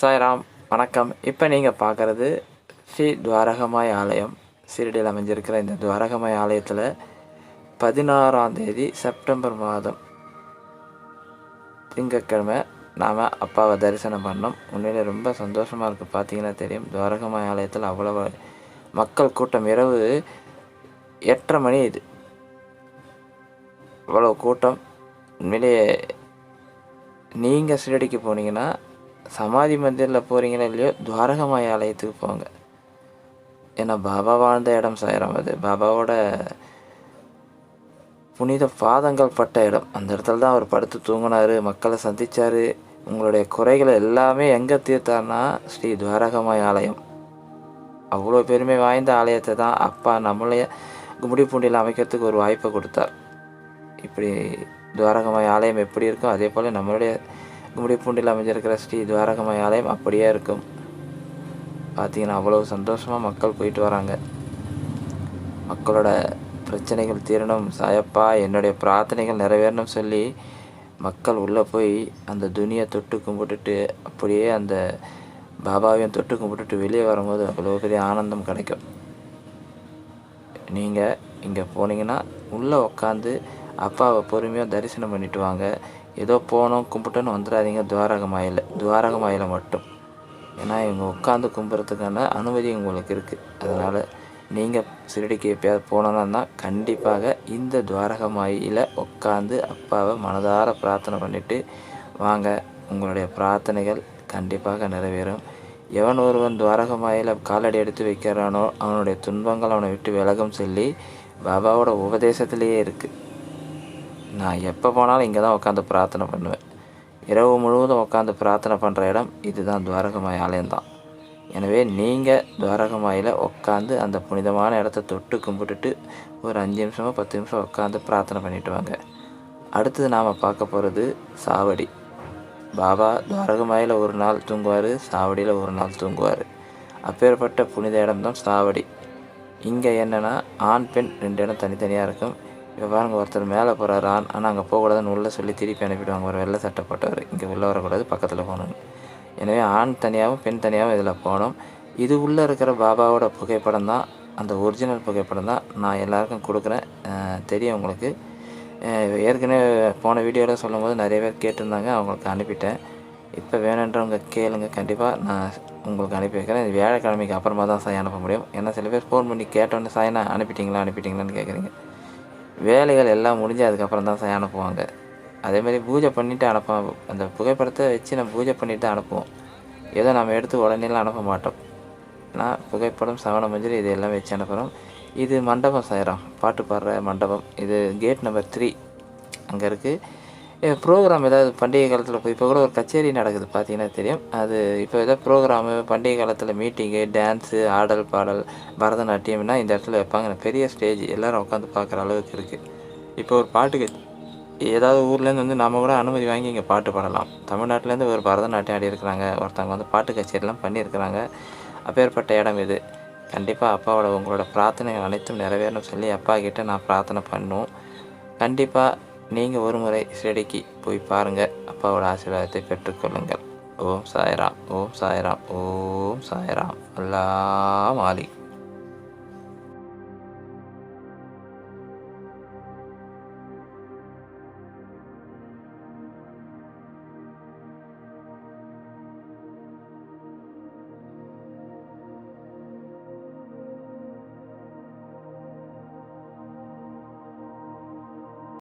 சாய்ராம், வணக்கம். இப்போ நீங்கள் பார்க்குறது ஸ்ரீ துவாரகமாய் ஆலயம். ஷிரடியில் அமைஞ்சிருக்கிற இந்த துவாரகமாய் ஆலயத்தில் 16ஆம் தேதி செப்டம்பர் மாதம் திங்கட்கிழமை நாம் அப்பாவை தரிசனம் பண்ணோம். உண்மையிலே ரொம்ப சந்தோஷமாக இருக்குது. பார்த்தீங்கன்னா தெரியும், துவாரகமாய் ஆலயத்தில் அவ்வளவு மக்கள் கூட்டம். இரவு 8:30 மணி. இது அவ்வளோ கூட்டம். உண்மையிலேயே நீங்கள் ஷிரடிக்கு போனீங்கன்னா சமாதி மந்திரில் போகிறீங்களோ இல்லையோ, துவாரகமாய் ஆலயத்துக்கு போங்க. ஏன்னா பாபா வாழ்ந்த இடம் சாய்ராம். அது பாபாவோட புனித பாதங்கள் பட்ட இடம். அந்த இடத்துல தான் அவர் படுத்து தூங்கினார், மக்களை சந்தித்தார். உங்களுடைய குறைகளை எல்லாமே எங்கே தீர்த்தார்னா ஸ்ரீ துவாரகமாய் ஆலயம். அவ்வளோ பெருமை வாய்ந்த ஆலயத்தை தான் அப்பா நம்மளைய கும்மிடிப்பூண்டியில் அமைக்கிறதுக்கு ஒரு வாய்ப்பை கொடுத்தார். இப்படி துவாரகமாய் ஆலயம் எப்படி இருக்கும், அதே போல் நம்மளுடைய கும்மிடிப்பூண்டியில் அமைஞ்சிருக்கிற ஸ்ரீ துவாரகமாய் ஆலயம் அப்படியே இருக்கும். பார்த்தீங்கன்னா அவ்வளவு சந்தோஷமாக மக்கள் போயிட்டு வராங்க. மக்களோட பிரச்சனைகள் தீரணும் சாயப்பா, என்னுடைய பிரார்த்தனைகள் நிறைவேறணும் சொல்லி மக்கள் உள்ளே போய் அந்த துனியை தொட்டு கும்பிட்டுட்டு, அப்படியே அந்த பாபாவையும் தொட்டு கும்பிட்டுட்டு வெளியே வரும்போது அவ்வளோ பெரிய ஆனந்தம் கிடைக்கும். நீங்கள் இங்கே போனீங்கன்னா உள்ளே உட்காந்து அப்பாவை பொறுமையாக தரிசனம் பண்ணிட்டு வாங்க. ஏதோ போனோம் கும்பிட்டோன்னு வந்துடாதீங்க. துவாரகமாயில் மட்டும். ஏன்னா இவங்க உட்காந்து கும்பிட்றதுக்கான அனுமதி உங்களுக்கு இருக்குது. அதனால் நீங்கள் ஷிரடிக்கு எப்பயாவது போனோன்னா கண்டிப்பாக இந்த துவாரகமாயில் உட்காந்து அப்பாவை மனதார பிரார்த்தனை பண்ணிவிட்டு வாங்க. உங்களுடைய பிரார்த்தனைகள் கண்டிப்பாக நிறைவேறும். எவன் ஒருவன் துவாரகமாயில் காலடி எடுத்து வைக்கிறானோ அவனுடைய துன்பங்கள் அவனை விட்டு விலகும் சொல்லி பாபாவோட உபதேசத்திலேயே இருக்குது. நான் எப்போ போனாலும் இங்கே தான் உட்காந்து பிரார்த்தனை பண்ணுவேன். இரவு முழுவதும் உட்காந்து பிரார்த்தனை பண்ணுற இடம் இதுதான், துவாரகமாய் ஆலயம்தான். எனவே நீங்கள் துவாரகமாயில் உட்காந்து அந்த புனிதமான இடத்த தொட்டு கும்பிட்டுட்டு ஒரு 5 நிமிஷமோ 10 நிமிஷம் உட்காந்து பிரார்த்தனை பண்ணிட்டு வாங்க. அடுத்தது நாம் பார்க்க போகிறது சாவடி. பாபா துவாரகமாயில் ஒரு நாள் தூங்குவார், சாவடியில் ஒரு நாள் தூங்குவார். அப்பேற்பட்ட புனித இடம்தான் சாவடி. இங்கே என்னென்னா ஆண் பெண் 2 இடம் தனித்தனியாக இருக்கும். இப்போ பாருங்கள், ஒருத்தர் மேலே போகிறார் ஆண், ஆனால் அங்கே போகக்கூடாதுன்னு உள்ளே சொல்லி திருப்பி அனுப்பிடுவாங்க. ஒரு வெள்ளை சட்டை போட்டவர் இங்கே உள்ளே வரக்கூடாது, பக்கத்தில் போகணும். எனவே ஆண் தனியாகவும் பெண் தனியாகவும் இதில் போகணும். இது உள்ளே இருக்கிற பாபாவோட புகைப்படம் தான், அந்த ஒரிஜினல் புகைப்படம் தான் நான் எல்லாருக்கும் கொடுக்குறேன். தெரியும் உங்களுக்கு. ஏற்கனவே போன வீடியோவில் சொல்லும் போது நிறைய பேர் கேட்டிருந்தாங்க, அவங்களுக்கு அனுப்பிட்டேன். இப்போ வேணுன்றவங்க கேளுங்க, கண்டிப்பாக நான் உங்களுக்கு அனுப்பி வைக்கிறேன். இது வியாழக்கிழமைக்கு அப்புறமா தான் சாய் அனுப்ப முடியும். ஏன்னா சில பேர் ஃபோன் பண்ணி கேட்டோன்னே சாய்னா அனுப்பிட்டீங்களான்னு கேட்குறீங்க. வேலைகள் எல்லாம் முடிஞ்சு அதுக்கப்புறம் தான் சாய் அனுப்புவாங்க. அதேமாதிரி பூஜை பண்ணிவிட்டு அனுப்போம். அந்த புகைப்படத்தை வச்சு நம்ம பூஜை பண்ணிவிட்டு தான் அனுப்புவோம். ஏதோ நம்ம எடுத்து உடனேலாம் அனுப்ப மாட்டோம். நான் புகைப்படம், சவண மஞ்சள் இது எல்லாம் வச்சு அனுப்புகிறோம். இது மண்டபம் சாய்ராம், பாட்டு பாடுற மண்டபம். இது கேட் நம்பர் 3 அங்கே இருக்குது. ப்ரோக்ராம் ஏதாவது பண்டிகை காலத்தில் இப்போ கூட ஒரு கச்சேரி நடக்குது, பார்த்தீங்கன்னா தெரியும். அது இப்போ ஏதாவது ப்ரோக்ராமு பண்டிகை காலத்தில் மீட்டிங்கு, டான்ஸு, ஆடல் பாடல், பரதநாட்டியம்னா இந்த இடத்துல வைப்பாங்க. பெரிய ஸ்டேஜ், எல்லோரும் உட்காந்து பார்க்குற அளவுக்கு இருக்குது. இப்போ ஒரு பாட்டுக்கு ஏதாவது ஊர்லேருந்து வந்து நம்ம கூட அனுமதி வாங்கி இங்கே பாட்டு பாடலாம். தமிழ்நாட்டிலேருந்து ஒரு பரதநாட்டியம் ஆடி இருக்கிறாங்க, ஒருத்தவங்க வந்து பாட்டு கச்சேரிலாம் பண்ணியிருக்கிறாங்க. அப்பேற்பட்ட இடம் இது. கண்டிப்பாக அப்பாவோட உங்களோட பிரார்த்தனைகள் அனைத்தும் நிறைவேறணும் சொல்லி அப்பா கிட்டே நான் பிரார்த்தனை பண்ணுவோம். கண்டிப்பாக நீங்கள் ஒரு முறை ஷிரடிக்கு போய் பாருங்கள், அப்பாவோட ஆசீர்வாதத்தை பெற்றுக்கொள்ளுங்கள். ஓம் சாய்ராம், ஓம் சாய்ராம், ஓம் சாய்ராம். அல்லாஹ் மாலிக்.